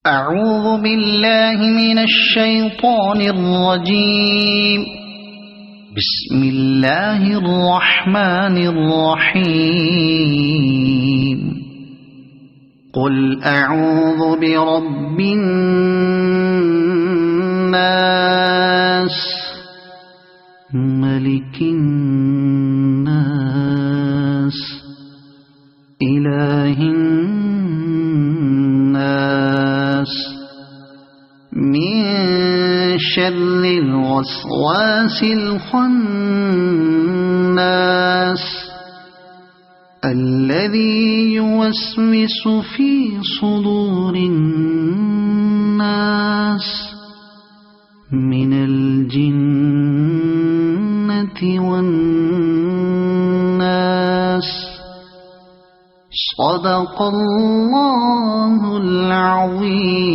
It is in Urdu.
أعوذ بالله من الشيطان الرجيم. بسم الله الرحمن الرحيم. قل أعوذ برب الناس ملك الناس إله الناس من شر الوسواس الخناس الذي يوسوس في صدور الناس من الجنة والناس. صدق الله العظيم.